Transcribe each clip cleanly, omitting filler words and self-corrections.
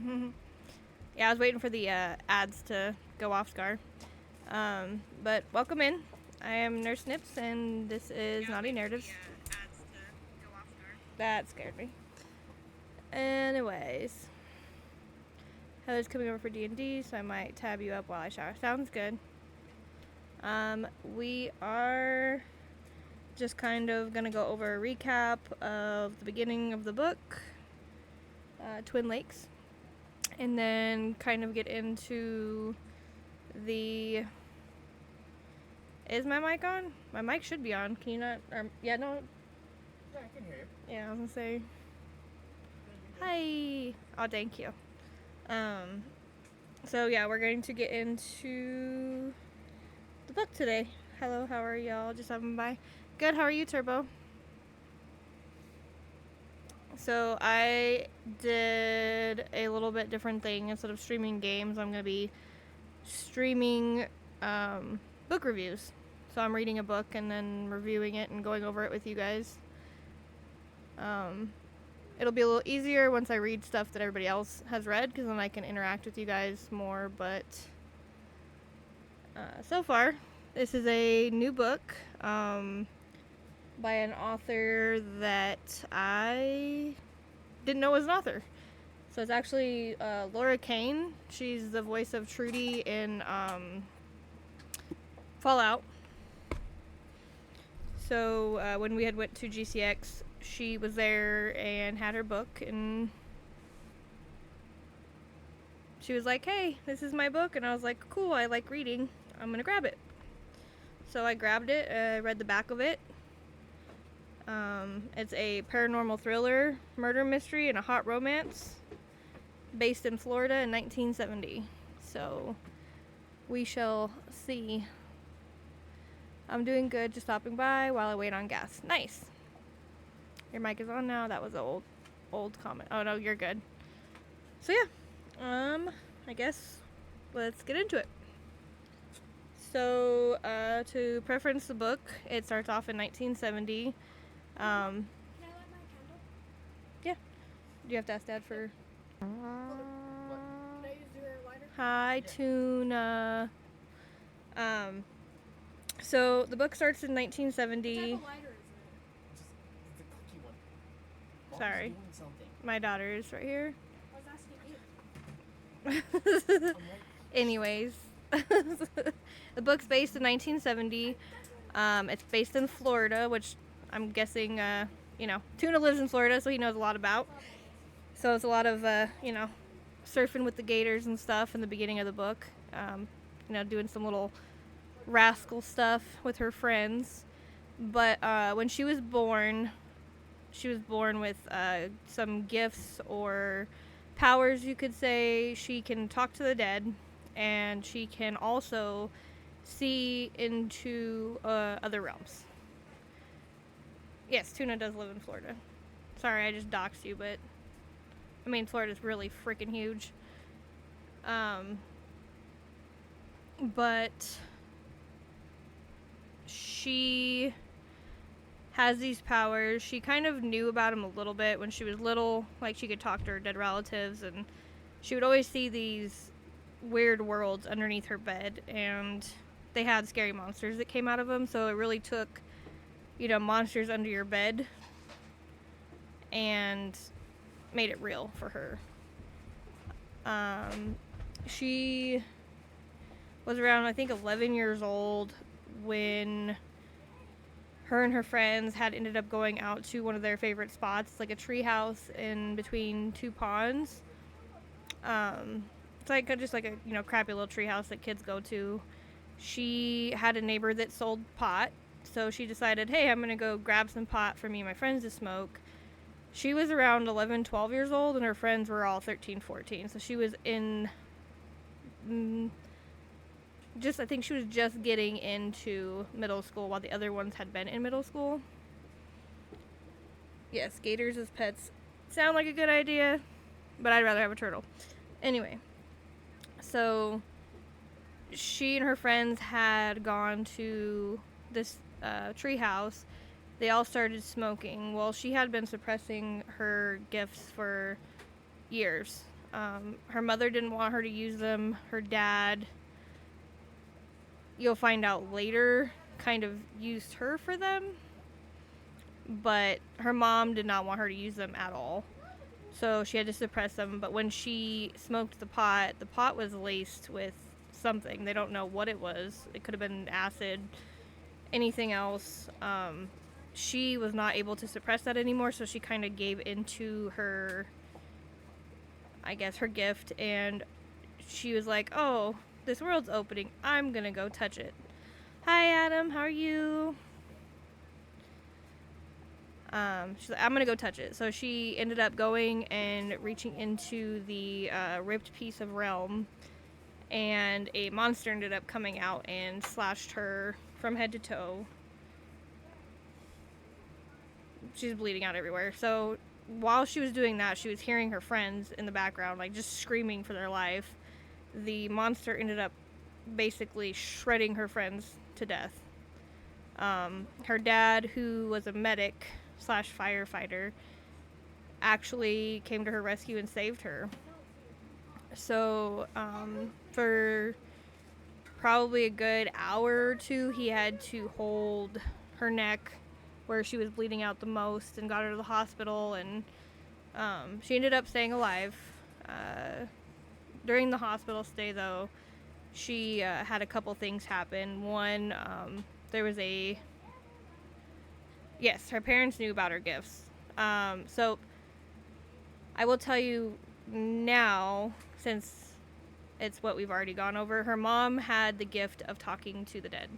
Yeah, I was waiting for the ads to go off, Scar. But welcome in. I am Nurse Nips, and this is Naughty Narratives. That scared me. Anyways, Heather's coming over for D&D, so I might tab you up while I shower. Sounds good. We are just kind of gonna go over a recap of the beginning of the book, Twin Lakes, and then kind of get into the... Is my mic on? My mic should be on. Can you not? Yeah, no. Yeah, I can hear you. Yeah, I was gonna say. Hi. Oh, thank you. So yeah, we're going to get into the book today. Hello, how are y'all? Just having by. Good. How are you, Turbo? So I did a little bit different thing. Instead of streaming games, I'm gonna be streaming book reviews. So I'm reading a book and then reviewing it and going over it with you guys. It'll be a little easier once I read stuff that everybody else has read, because then I can interact with you guys more. But so far, this is a new book by an author that I didn't know was an author. So it's actually Laura Kane. She's the voice of Trudy in Fallout. So when we had went to GCX, she was there and had her book, and she was like, hey, this is my book. And I was like, cool, I like reading, I'm gonna grab it. So I grabbed it, read the back of it. It's a paranormal thriller, murder mystery, and a hot romance based in Florida in 1970. So we shall see. I'm doing good, just stopping by while I wait on gas. Nice. Your mic is on now. That was an old comment. Oh no, you're good. So yeah, I guess let's get into it. So to preference the book, it starts off in 1970. Can I light my candle? Yeah. Do you have to ask Dad for? Can I use your lighter? Hi, Tuna. So the book starts in What 1970. type of lighter is It's a cookie one. Mom's Sorry. doing something. My daughter is right here. it? I was asking you. I'm like, Anyways, the book's based in 1970. It's based in Florida, which I'm guessing, Tuna lives in Florida, so he knows a lot about. So it's a lot of, surfing with the gators and stuff in the beginning of the book. Doing some little rascal stuff with her friends. But when she was born with some gifts or powers, you could say. She can talk to the dead, and she can also see into other realms. Yes, Tuna does live in Florida. Sorry, I just doxed you, but I mean, Florida's really freaking huge. But she has these powers. She kind of knew about them a little bit when she was little. Like, she could talk to her dead relatives, and she would always see these weird worlds underneath her bed, and they had scary monsters that came out of them. So it really took, monsters under your bed and made it real for her. She was around, I think, 11 years old when her and her friends had ended up going out to one of their favorite spots, like a tree house in between two ponds. It's like just like a crappy little tree house that kids go to. She had a neighbor that sold pot, so she decided, hey, I'm gonna go grab some pot for me and my friends to smoke. She was around 11, 12 years old, and her friends were all 13, 14. So she was in I think she was just getting into middle school while the other ones had been in middle school. Yes, gators as pets sound like a good idea, but I'd rather have a turtle. Anyway, so she and her friends had gone to this tree house. They all started smoking. Well, she had been suppressing her gifts for years. Her mother didn't want her to use them. Her dad, you'll find out later, kind of used her for them. But her mom did not want her to use them at all. So she had to suppress them. But when she smoked the pot was laced with something. They don't know what it was. It could have been acid, anything else. She was not able to suppress that anymore, so she kind of gave into her, I guess, her gift, and she was like, oh, this world's opening. I'm gonna go touch it. Hi, Adam. How are you? She's like, I'm gonna go touch it. So she ended up going and reaching into the ripped piece of realm, and a monster ended up coming out and slashed her from head to toe. She's bleeding out everywhere. So while she was doing that, she was hearing her friends in the background, like, just screaming for their life. The monster ended up basically shredding her friends to death. Her dad, who was a medic / firefighter, actually came to her rescue and saved her. So for probably a good hour or two, he had to hold her neck where she was bleeding out the most and got her to the hospital, and she ended up staying alive. During the hospital stay, though, she had a couple things happen. One, there was her parents knew about her gifts. So I will tell you now, since it's what we've already gone over, her mom had the gift of talking to the dead.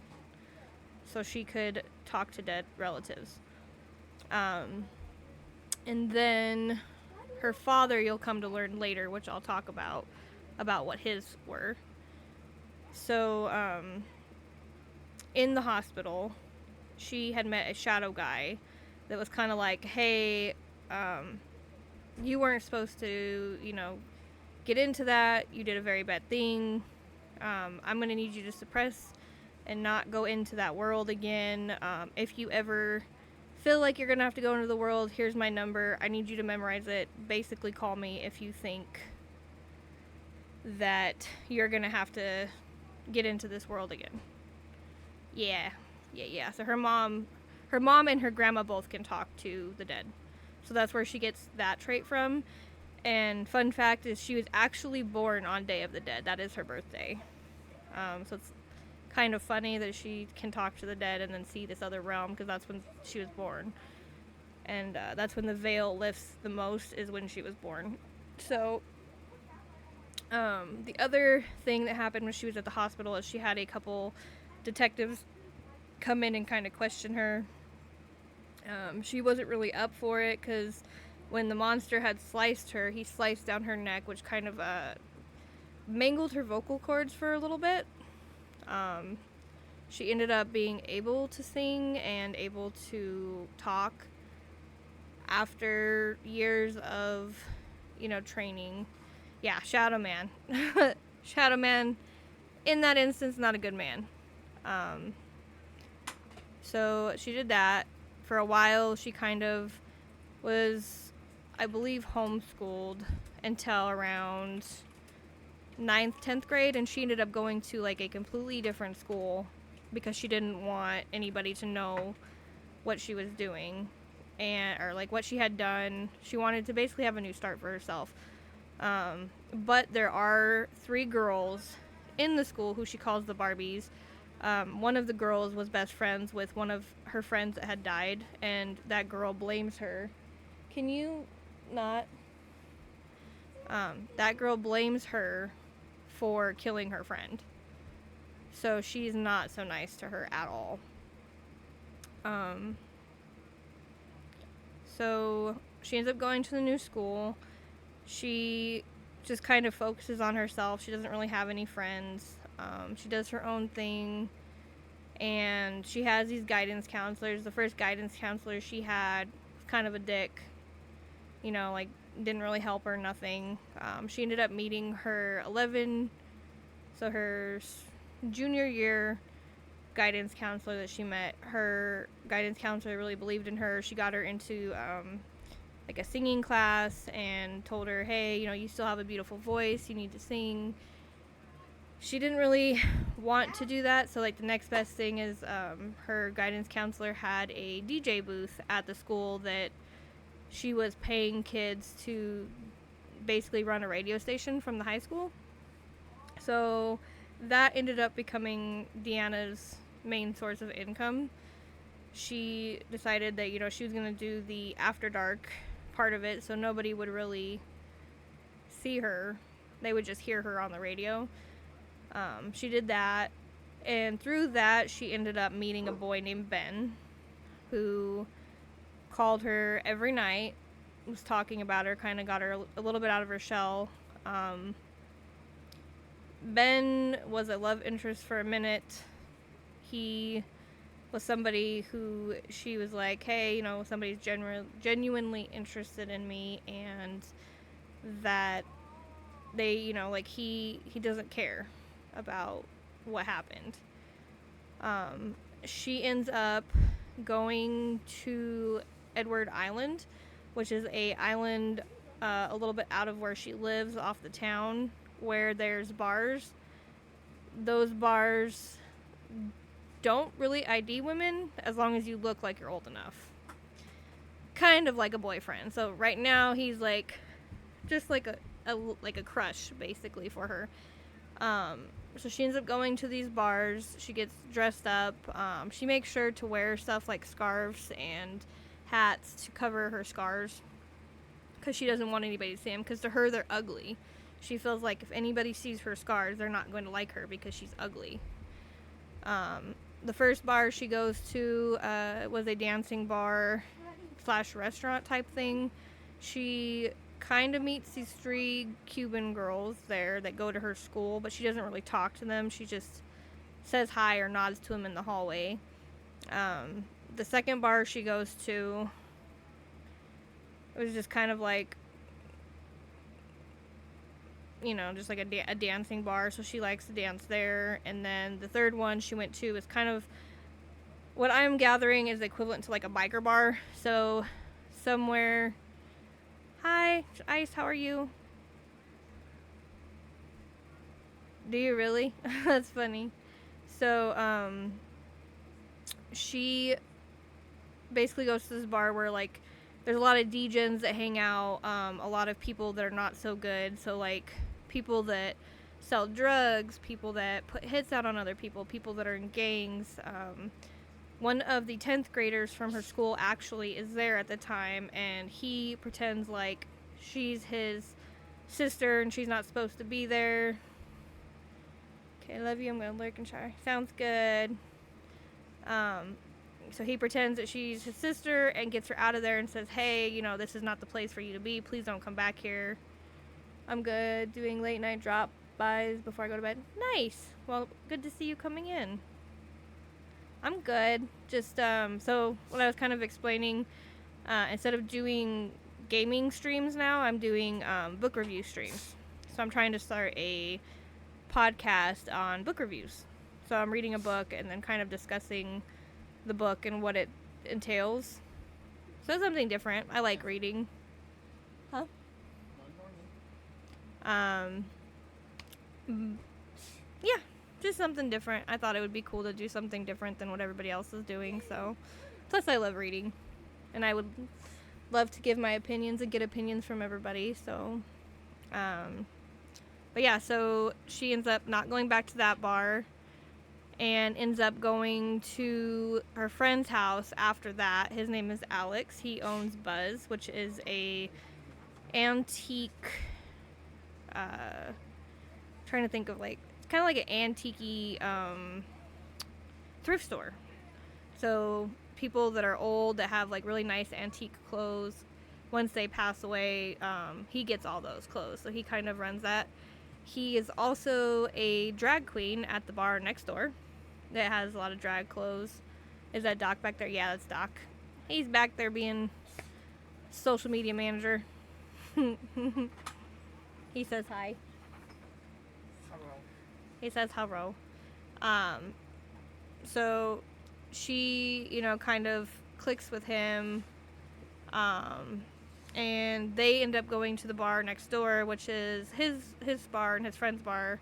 So she could talk to dead relatives. And then her father, you'll come to learn later, which I'll talk about what his were. So in the hospital, she had met a shadow guy that was kind of like, hey, you weren't supposed to, get into that. You did a very bad thing. I'm going to need you to suppress and not go into that world again. If you ever feel like you're going to have to go into the world, here's my number. I need you to memorize it. Basically, call me if you think that you're going to have to get into this world again. Yeah. So her mom and her grandma both can talk to the dead. So that's where she gets that trait from. And fun fact is she was actually born on Day of the Dead. That is her birthday. So it's kind of funny that she can talk to the dead and then see this other realm, because that's when she was born. And that's when the veil lifts the most, is when she was born. So the other thing that happened when she was at the hospital is she had a couple detectives come in and kind of question her. She wasn't really up for it, because when the monster had sliced her, he sliced down her neck, which kind of mangled her vocal cords for a little bit. She ended up being able to sing and able to talk after years of, training. Yeah, Shadow Man. Shadow Man, in that instance, not a good man. So she did that. For a while, she kind of was, I believe, homeschooled until around 9th, 10th grade, and she ended up going to like a completely different school because she didn't want anybody to know what she was doing or like what she had done. She wanted to basically have a new start for herself. But there are 3 girls in the school who she calls the Barbies. One of the girls was best friends with one of her friends that had died, and that girl blames her. Can you not? That girl blames her for killing her friend. So she's not so nice to her at all. So she ends up going to the new school. She just kind of focuses on herself. She doesn't really have any friends. She does her own thing. And she has these guidance counselors. The first guidance counselor she had was kind of a dick. Didn't really help her, nothing. She ended up meeting her her junior year guidance counselor that she met. Her guidance counselor really believed in her. She got her into like a singing class and told her, hey, you still have a beautiful voice, you need to sing. She didn't really want to do that, so like the next best thing is her guidance counselor had a DJ booth at the school that she was paying kids to basically run a radio station from the high school. So that ended up becoming Deanna's main source of income. She decided that, she was going to do the after dark part of it, so nobody would really see her. They would just hear her on the radio. She did that, and through that, she ended up meeting a boy named Ben, who called her every night, was talking about her, kind of got her a little bit out of her shell. Ben was a love interest for a minute. He was somebody who she was like, hey, somebody's genuinely interested in me, and that they, he doesn't care about what happened. She ends up going to Edward Island, which is a island a little bit out of where she lives, off the town, where there's bars. Those bars don't really ID women as long as you look like you're old enough. Kind of like a boyfriend. So right now he's like just like a crush basically for her. So she ends up going to these bars. She gets dressed up. She makes sure to wear stuff like scarves and hats to cover her scars, because she doesn't want anybody to see them, because to her they're ugly. She feels like if anybody sees her scars, they're not going to like her because she's ugly. The first bar she goes to was a dancing bar / restaurant type thing. She kind of meets these 3 Cuban girls there that go to her school, but she doesn't really talk to them. She just says hi or nods to them in the hallway. The second bar she goes to, it was just kind of like, just like a dancing bar, so she likes to dance there. And then the third one she went to is kind of, what I'm gathering is equivalent to like a biker bar. So somewhere, hi, Ice, how are you? Do you really? That's funny. So, she basically goes to this bar where, like, there's a lot of degens that hang out, a lot of people that are not so good. So, like, people that sell drugs, people that put hits out on other people, people that are in gangs. One of the 10th graders from her school actually is there at the time, and he pretends like she's his sister and she's not supposed to be there. Okay, I love you. I'm going to lurk and try. Sounds good. So he pretends that she's his sister and gets her out of there and says, hey, this is not the place for you to be. Please don't come back here. I'm good. Doing late night drop-bys before I go to bed. Nice. Well, good to see you coming in. I'm good. Just, so what I was kind of explaining, instead of doing gaming streams now, I'm doing book review streams. So I'm trying to start a podcast on book reviews. So I'm reading a book and then kind of discussing the book and what it entails. So it's something different. I like reading. Huh? Yeah, just something different. I thought it would be cool to do something different than what everybody else is doing. So, plus I love reading, and I would love to give my opinions and get opinions from everybody. So, but yeah, so she ends up not going back to that bar and ends up going to her friend's house after that. His name is Alex. He owns Buzz, which is a antique, trying to think of like, it's kind of like an antique-y thrift store. So people that are old that have like really nice antique clothes, once they pass away, he gets all those clothes. So he kind of runs that. He is also a drag queen at the bar next door that has a lot of drag clothes. Is that Doc back there? Yeah, that's Doc. He's back there being social media manager. He says hi. Hello. He says hello. So she, kind of clicks with him. and they end up going to the bar next door, which is his bar and his friend's bar.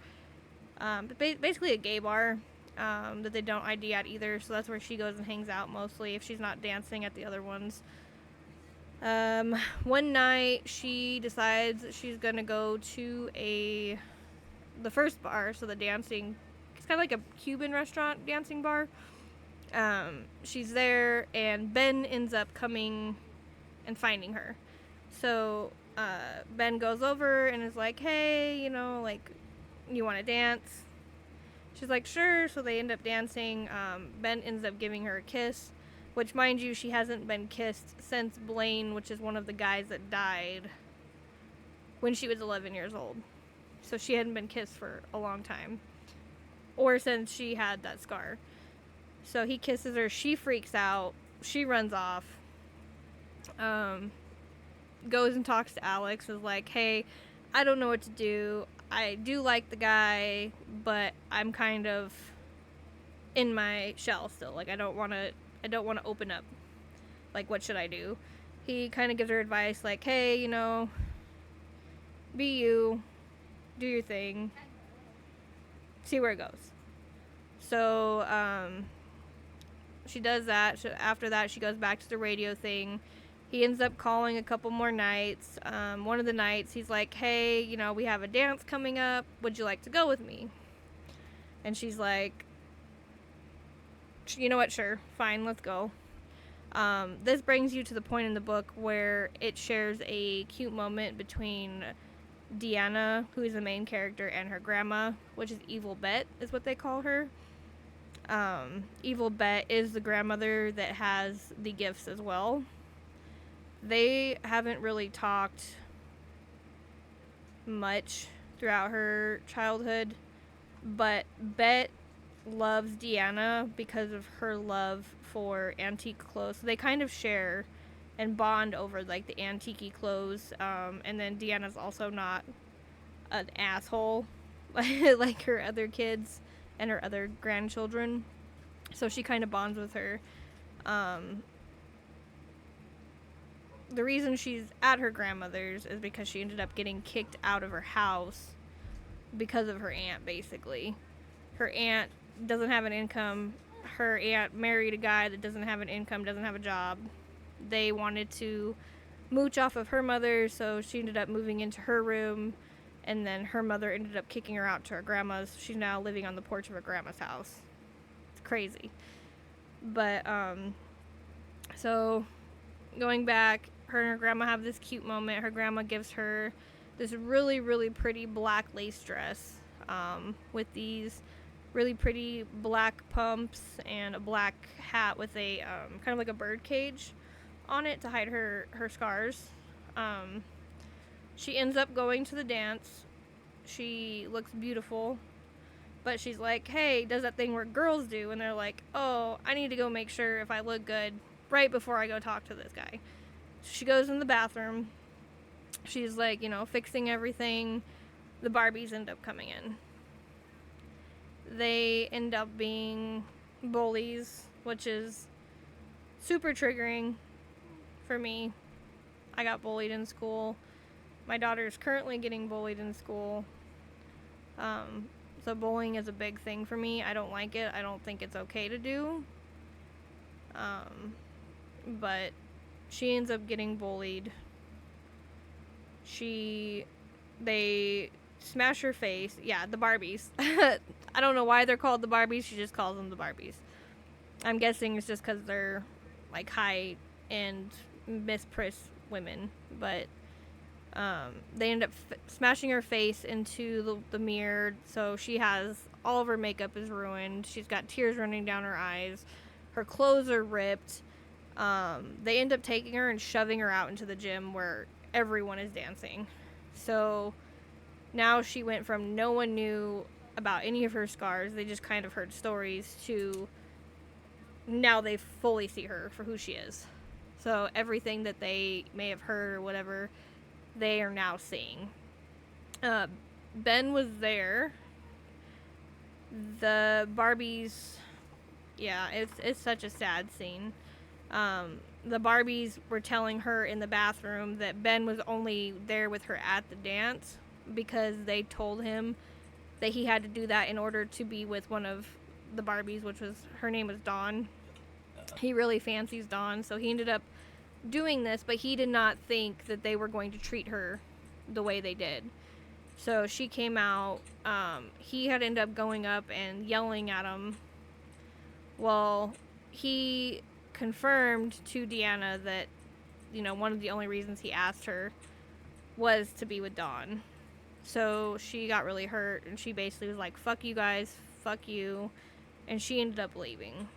Basically a gay bar that they don't ID at either, so that's where she goes and hangs out mostly if she's not dancing at the other ones. One night she decides that she's gonna go to the first bar, so the dancing, it's kind of like a Cuban restaurant dancing bar. She's there, and Ben ends up coming and finding her. So Ben goes over and is like, hey, like, you want to dance? She's like, sure. So they end up dancing. Ben ends up giving her a kiss, which, mind you, she hasn't been kissed since Blaine, which is one of the guys that died when she was 11 years old. So she hadn't been kissed for a long time, or since she had that scar. So he kisses her. She freaks out. She runs off. Goes and talks to Alex. Is like, hey, I don't know what to do. I do like the guy, but I'm kind of in my shell still. Like, I don't want to open up. Like, what should I do? He kind of gives her advice, like, hey, be you, do your thing, see where it goes. So she does that. After that, she goes back to the radio thing. He ends up calling a couple more nights. One of the nights, he's like, hey, we have a dance coming up. Would you like to go with me? And she's like, you know what, sure, fine, let's go. This brings you to the point in the book where it shares a cute moment between Deanna, who is the main character, and her grandma, which is Evil Bet, is what they call her. Evil Bet is the grandmother that has the gifts as well. They haven't really talked much throughout her childhood, but Bet loves Deanna because of her love for antique clothes. So they kind of share and bond over, like, the antique clothes. And then Deanna's also not an asshole like her other kids and her other grandchildren. So she kind of bonds with her. The reason she's at her grandmother's is because she ended up getting kicked out of her house because of her aunt, basically. Her aunt doesn't have an income. Her aunt married a guy that doesn't have an income, doesn't have a job. They wanted to mooch off of her mother, so she ended up moving into her room, and then her mother ended up kicking her out to her grandma's. She's now living on the porch of her grandma's house. It's crazy. But, so going back, her and her grandma have this cute moment. Her grandma gives her this really, really pretty black lace dress with these really pretty black pumps and a black hat with a kind of like a bird cage on it to hide her scars. She ends up going to the dance. She looks beautiful, but she's like, hey, does that thing where girls do? And they're like, oh, I need to go make sure if I look good right before I go talk to this guy. So she goes in the bathroom. She's like, fixing everything. The Barbies end up coming in. They end up being bullies, which is super triggering for me. I got bullied in school. My daughter is currently getting bullied in school. So bullying is a big thing for me. I don't like it. I don't think it's okay to do. But she ends up getting bullied. They smash her face. Yeah, the Barbies. I don't know why they're called the Barbies. She just calls them the Barbies. I'm guessing it's just because they're, like, high-end Miss Priss women. But they end up smashing her face into the mirror. So she has, all of her makeup is ruined. She's got tears running down her eyes. Her clothes are ripped. They end up taking her and shoving her out into the gym where everyone is dancing. So now she went from no one knew about any of her scars, they just kind of heard stories, to now they fully see her for who she is. So everything that they may have heard or whatever, they are now seeing. Ben was there. The Barbies, yeah, it's such a sad scene. The Barbies were telling her in the bathroom that Ben was only there with her at the dance because they told him that he had to do that in order to be with one of the Barbies, which was, her name was Dawn. He really fancies Dawn, so he ended up doing this, but he did not think that they were going to treat her the way they did. So she came out. He had ended up going up and yelling at him. Well, he confirmed to Deanna that, you know, one of the only reasons he asked her was to be with Dawn. So she got really hurt, and she basically was like, fuck you guys, fuck you. And she ended up leaving.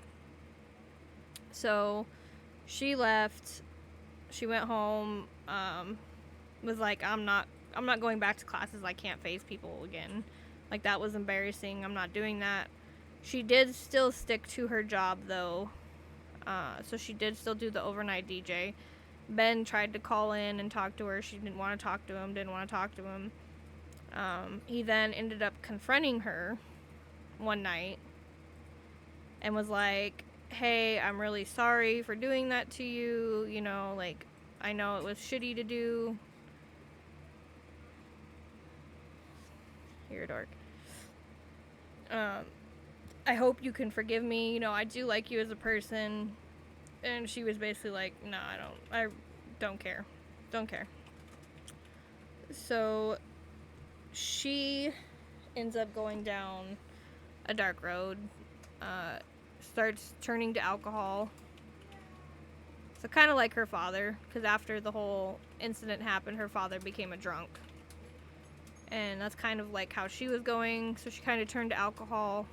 So she left. She went home, was like, I'm not going back to classes. I can't face people again. Like, that was embarrassing. I'm not doing that. She did still stick to her job, though. So she did still do the overnight DJ. Ben tried to call in and talk to her. She didn't want to talk to him. He then ended up confronting her one night and was like, hey, I'm really sorry for doing that to you. You know, like, I know it was shitty to do. You're a dork. I hope you can forgive me. You know, I do like you as a person. And she was basically like, no, I don't care. Don't care. So she ends up going down a dark road, starts turning to alcohol. So kind of like her father, because after the whole incident happened, her father became a drunk. And that's kind of like how she was going, so she kind of turned to alcohol.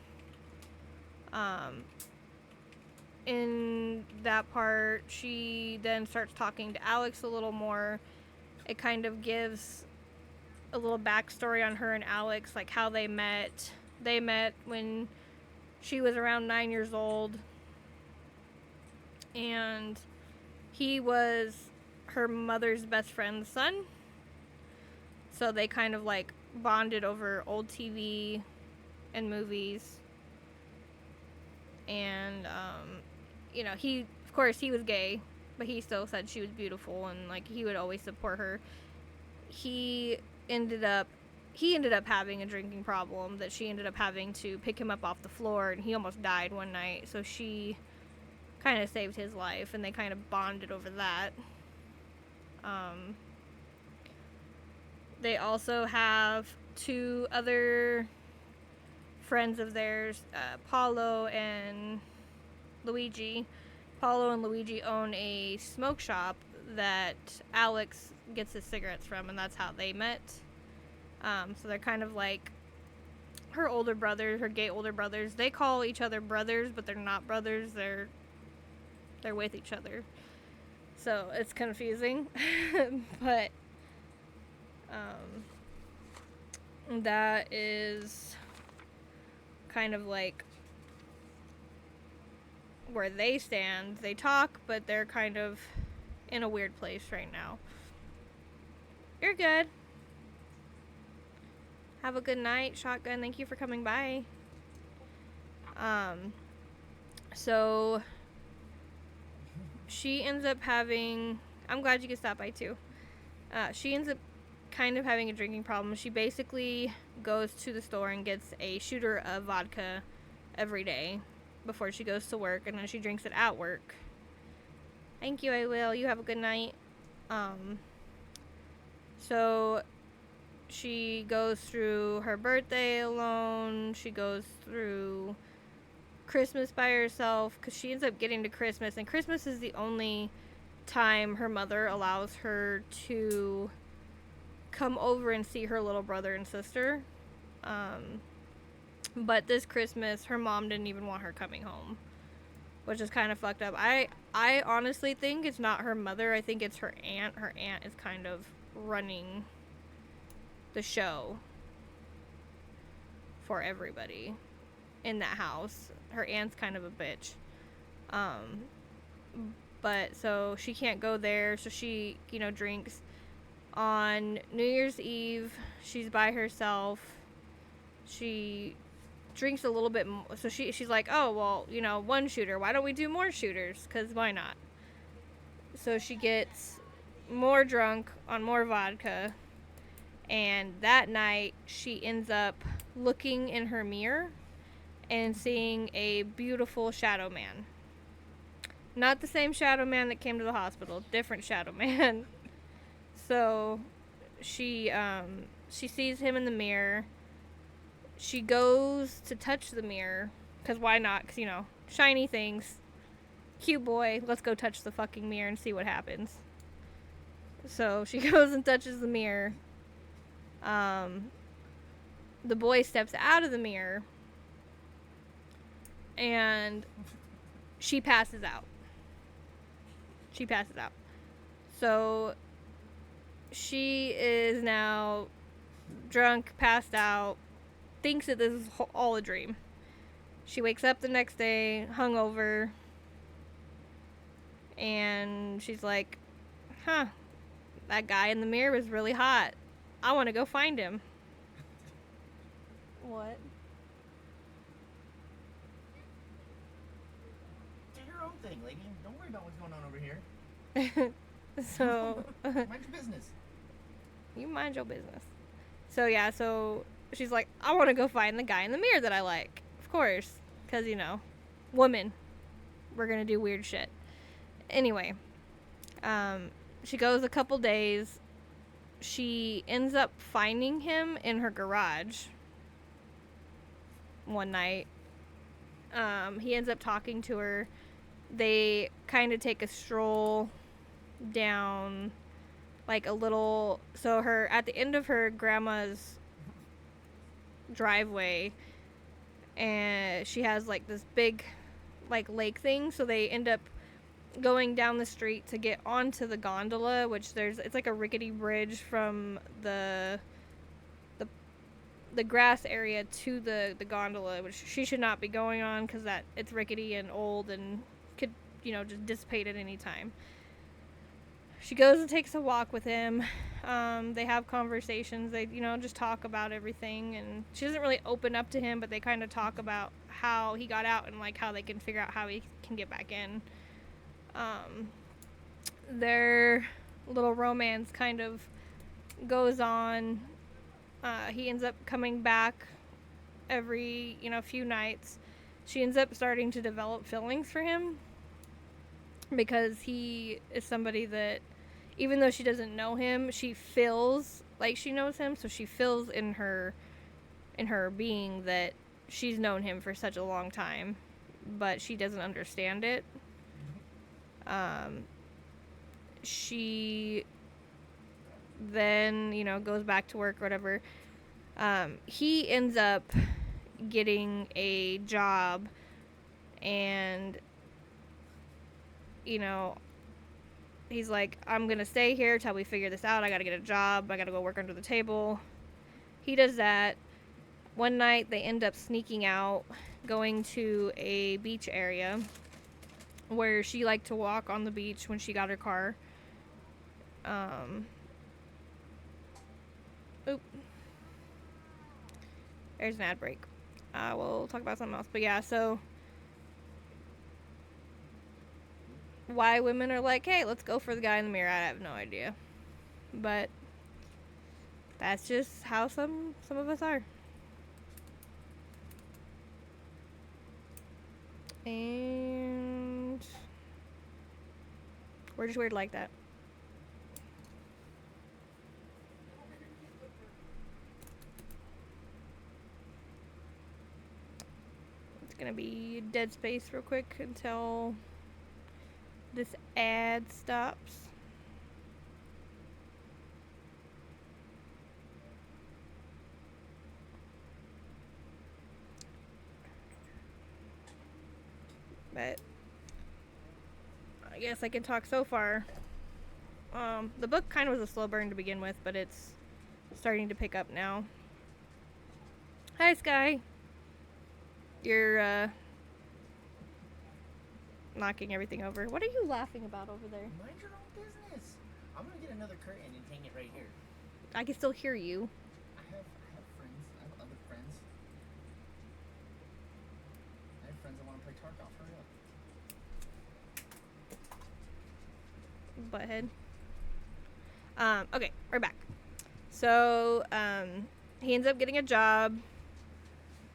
In that part, she then starts talking to Alex a little more. It kind of gives a little backstory on her and Alex, like how they met. They met when she was around 9 years old, and he was her mother's best friend's son. So they kind of like bonded over old TV and movies. And, you know, of course he was gay, but he still said she was beautiful, and like he would always support her. He ended up having a drinking problem that she ended up having to pick him up off the floor, and he almost died one night. So she kind of saved his life, and they kind of bonded over that. They also have two other friends of theirs, Paulo and Luigi. Paulo and Luigi own a smoke shop that Alex gets his cigarettes from, and that's how they met. So they're kind of like her older brothers, her gay older brothers. They call each other brothers, but they're not brothers. They're with each other. So it's confusing. But that is kind of like where they stand. They talk, but they're kind of in a weird place right now. You're good. Have a good night, Shotgun. Thank you for coming by. So she ends up having, I'm glad you could stop by too. She ends up kind of having a drinking problem. She basically goes to the store and gets a shooter of vodka every day before she goes to work, and then she drinks it at work. Thank you, I will. You have a good night. So she goes through her birthday alone. She goes through Christmas by herself, because she ends up getting to Christmas, and Christmas is the only time her mother allows her to come over and see her little brother and sister. But this Christmas, her mom didn't even want her coming home, which is kind of fucked up. I honestly think it's not her mother. I think it's her aunt. Her aunt is kind of running the show for everybody in that house. Her aunt's kind of a bitch. But so she can't go there, so she, you know, drinks. On New Year's Eve, she's by herself. She drinks a little bit more. So she's like, oh, well, you know, one shooter. Why don't we do more shooters? Because why not? So she gets more drunk on more vodka. And that night, she ends up looking in her mirror and seeing a beautiful shadow man. Not the same shadow man that came to the hospital, different shadow man. So she sees him in the mirror. She goes to touch the mirror, because why not? Because, shiny things. Cute boy, let's go touch the fucking mirror and see what happens. So she goes and touches the mirror. The boy steps out of the mirror and she passes out. So she is now drunk, passed out, thinks that this is all a dream. She wakes up the next day, hungover, and she's like, that guy in the mirror was really hot. I want to go find him. What? Do your own thing, lady. Don't worry about what's going on over here. So Mind your business. You mind your business. So she's like, I want to go find the guy in the mirror that I like. Of course. Because, woman. We're going to do weird shit. Anyway. She goes a couple days. She ends up finding him in her garage one night. He ends up talking to her. They kind of take a stroll down like a little, so at the end of her grandma's driveway, and she has like this big like lake thing, so they end up going down the street to get onto the gondola, which it's like a rickety bridge from the grass area to the gondola, which she should not be going on because it's rickety and old and could just dissipate at any time. She goes and takes a walk with him. They have conversations. They just talk about everything, and she doesn't really open up to him, but they kind of talk about how he got out and like how they can figure out how he can get back in. Their little romance kind of goes on. He ends up coming back every few nights. She ends up starting to develop feelings for him because he is somebody that, even though she doesn't know him, she feels like she knows him. So she feels in her being that she's known him for such a long time, but she doesn't understand it. She then, goes back to work or whatever. He ends up getting a job, and he's like, I'm gonna stay here till we figure this out. I gotta get a job. I gotta go work under the table. He does that. One night they end up sneaking out, going to a beach area where she liked to walk on the beach when she got her car. There's an ad break. We'll talk about something else. But yeah, so why women are like, hey, let's go for the guy in the mirror, I have no idea. But that's just how some of us are. And we're just weird like that. It's gonna be dead space real quick until this ad stops. But I guess I can talk so far. The book kind of was a slow burn to begin with, but it's starting to pick up now. Hi, Sky. You're knocking everything over. What are you laughing about over there? Mind your own business. I'm gonna get another curtain and hang it right here. I can still hear you. I have friends. I have other friends. I have friends that want to play Tarkov. Hurry up. butthead. Okay, we're back. So, he ends up getting a job.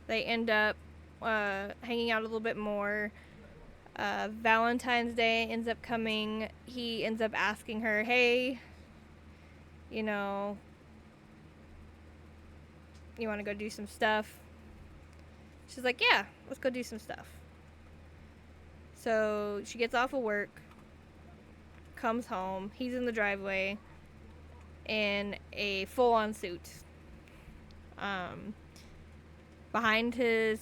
They end up hanging out a little bit more. Valentine's Day ends up coming. He ends up asking her, hey, you know, you want to go do some stuff? She's like, yeah, let's go do some stuff. So she gets off of work, comes home. He's in the driveway in a full-on suit. Behind his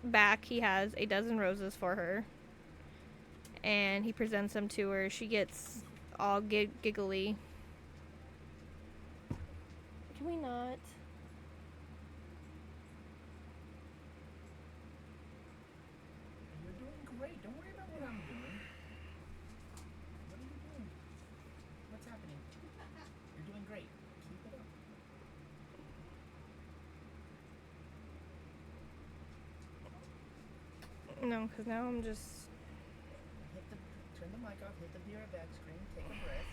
back, he has a dozen roses for her, and he presents them to her. She gets all giggly. Can we not? You're doing great. Don't worry about what I'm doing. What are you doing? What's happening? You're doing great. Keep it up. No, because now I'm just Turn the mic off, hit the be right back screen, take a breath.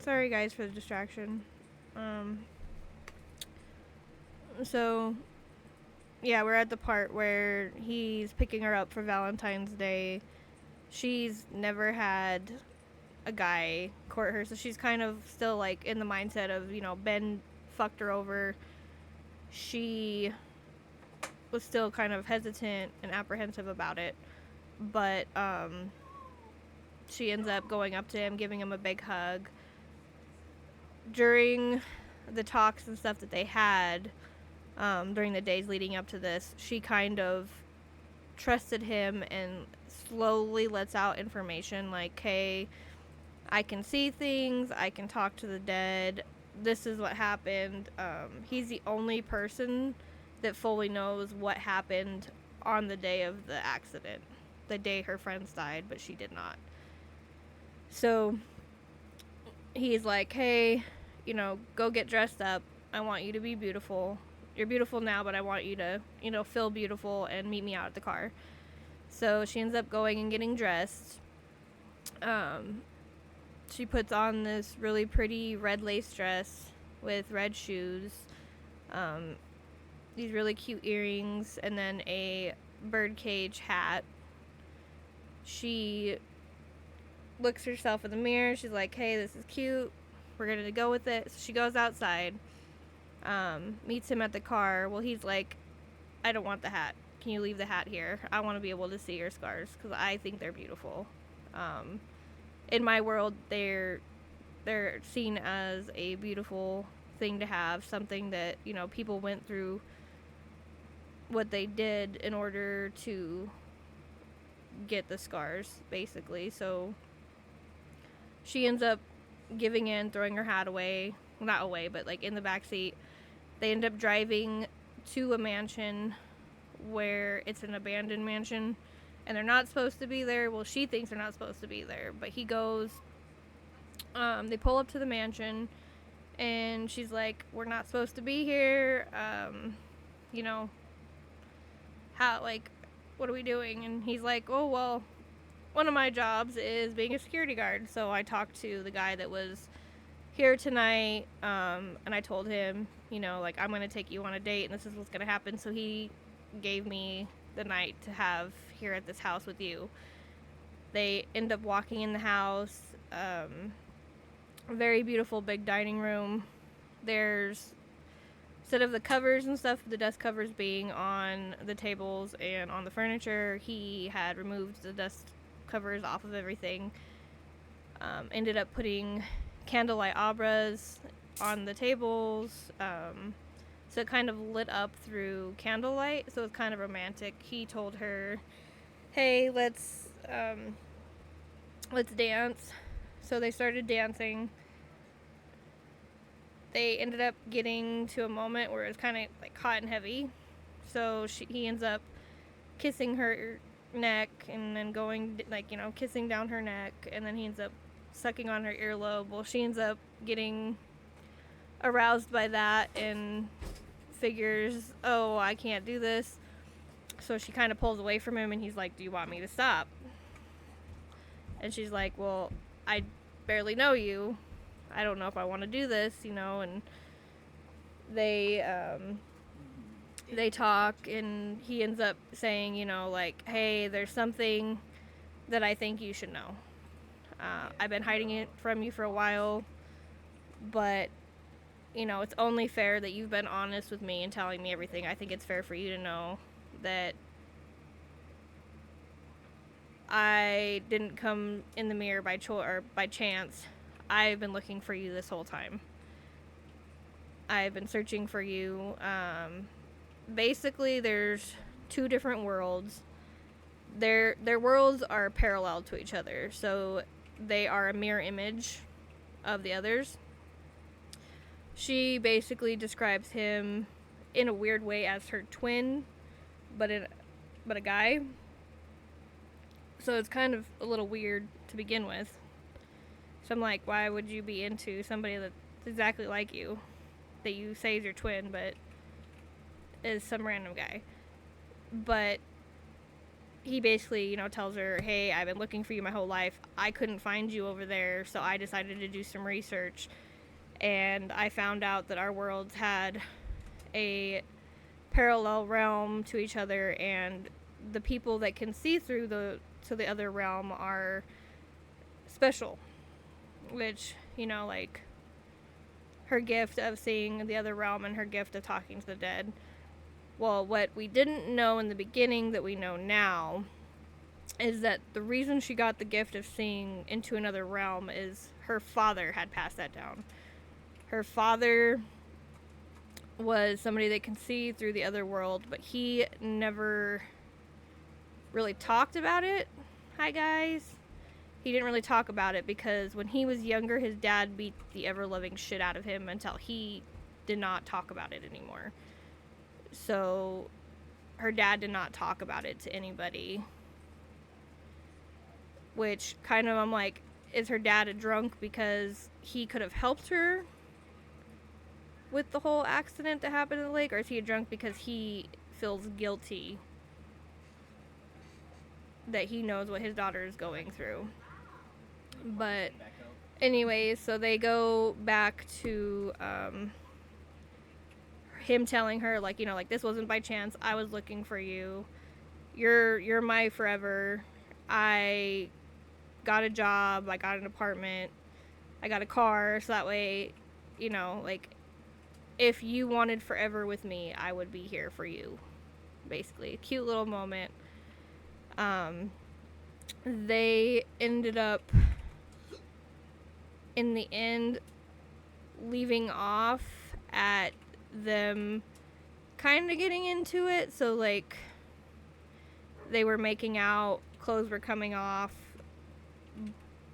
Sorry, guys, for the distraction. So, yeah, we're at the part where he's picking her up for Valentine's Day. She's never had a guy court her, so she's kind of still, like, in the mindset of, Ben fucked her over. She was still kind of hesitant and apprehensive about it, but, she ends up going up to him, giving him a big hug. During the talks and stuff that they had, during the days leading up to this, she kind of trusted him and slowly lets out information like, hey, I can see things, I can talk to the dead, this is what happened. He's the only person that fully knows what happened on the day of the accident, the day her friends died, but she did not. So he's like, hey, go get dressed up. I want you to be beautiful. You're beautiful now, but I want you to, feel beautiful and meet me out at the car. So she ends up going and getting dressed. She puts on this really pretty red lace dress with red shoes, these really cute earrings, and then a birdcage hat. She looks herself in the mirror. She's like, hey, this is cute. We're going to go with it. So she goes outside, meets him at the car. Well, he's like, I don't want the hat. Can you leave the hat here? I want to be able to see your scars because I think they're beautiful. In my world, they're seen as a beautiful thing to have, something that, people went through what they did in order to get the scars, basically. So she ends up giving in, throwing her hat away. Well, not away, but like in the back seat. They end up driving to a mansion where it's an abandoned mansion and they're not supposed to be there. Well, she thinks they're not supposed to be there, but he goes. They pull up to the mansion and she's like, we're not supposed to be here. How, like, what are we doing? And he's like, oh, well, one of my jobs is being a security guard. So I talked to the guy that was here tonight, and I told him, like, I'm going to take you on a date and this is what's going to happen. So he gave me the night to have here at this house with you. They end up walking in the house, a very beautiful big dining room. There's, instead of the covers and stuff, the dust covers being on the tables and on the furniture, he had removed the dust covers off of everything. Ended up putting candlelight abras on the tables, so it kind of lit up through candlelight, so it's kind of romantic. He told her, hey, let's dance. So they started dancing. They ended up getting to a moment where it was kind of like hot and heavy, so he ends up kissing her neck and then going, like, kissing down her neck, and then he ends up sucking on her earlobe. Well, she ends up getting aroused by that and figures, oh, I can't do this. So she kind of pulls away from him and he's like, do you want me to stop? And she's like, well, I barely know you. I don't know if I want to do this, and they talk and he ends up saying, like, hey, there's something that I think you should know. I've been hiding it from you for a while, but, it's only fair that you've been honest with me and telling me everything. I think it's fair for you to know that I didn't come in the mirror by chance. I've been looking for you this whole time. I've been searching for you. Basically, there's two different worlds. Their worlds are parallel to each other, so they are a mirror image of the others. She basically describes him in a weird way as her twin, but a guy. So it's kind of a little weird to begin with. So I'm like, why would you be into somebody that's exactly like you, that you say is your twin, but is some random guy? But he basically, you know, tells her, hey, I've been looking for you my whole life. I couldn't find you over there, so I decided to do some research. And I found out that our worlds had a parallel realm to each other, and the people that can see through to the other realm are special. Which, you know, like her gift of seeing the other realm and her gift of talking to the dead. Well, what we didn't know in the beginning that we know now is that the reason she got the gift of seeing into another realm is her father had passed that down. Her father was somebody that can see through the other world, but he never really talked about it. Hi, guys. He didn't really talk about it because when he was younger, his dad beat the ever-loving shit out of him until he did not talk about it anymore. So her dad did not talk about it to anybody. Which kind of, I'm like, is her dad a drunk because he could have helped her with the whole accident that happened in the lake? Or is he a drunk because he feels guilty that he knows what his daughter is going through? But anyways, so they go back to him telling her, like, you know, like, this wasn't by chance. I was looking for you. You're my forever. I got a job. I got an apartment. I got a car. So that way, you know, like, if you wanted forever with me, I would be here for you. Basically, a cute little moment. They ended up, in the end, leaving off at them kind of getting into it. So, like, they were making out, clothes were coming off,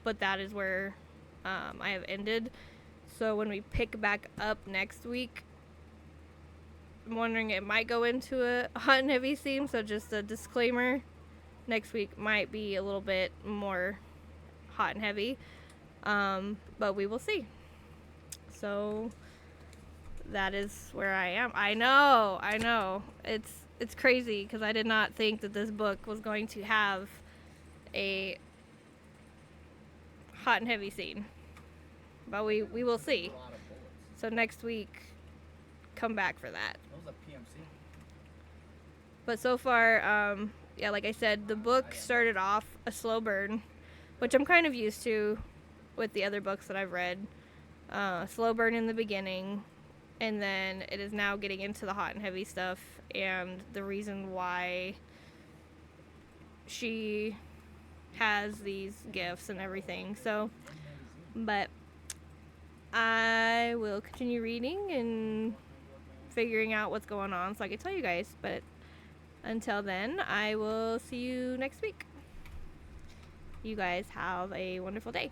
but that is where I have ended. So when we pick back up next week, I'm wondering, it might go into a hot and heavy theme, so just a disclaimer, next week might be a little bit more hot and heavy, but we will see. So that is where I am. I know. It's crazy because I did not think that this book was going to have a hot and heavy scene. But we will see. So next week, come back for that. That was a PMC. But so far, yeah, like I said, the book started off a slow burn, which I'm kind of used to with the other books that I've read. Slow burn in the beginning, and then it is now getting into the hot and heavy stuff, and the reason why she has these gifts and everything. So, but I will continue reading and figuring out what's going on so I can tell you guys. But until then, I will see you next week. You guys have a wonderful day.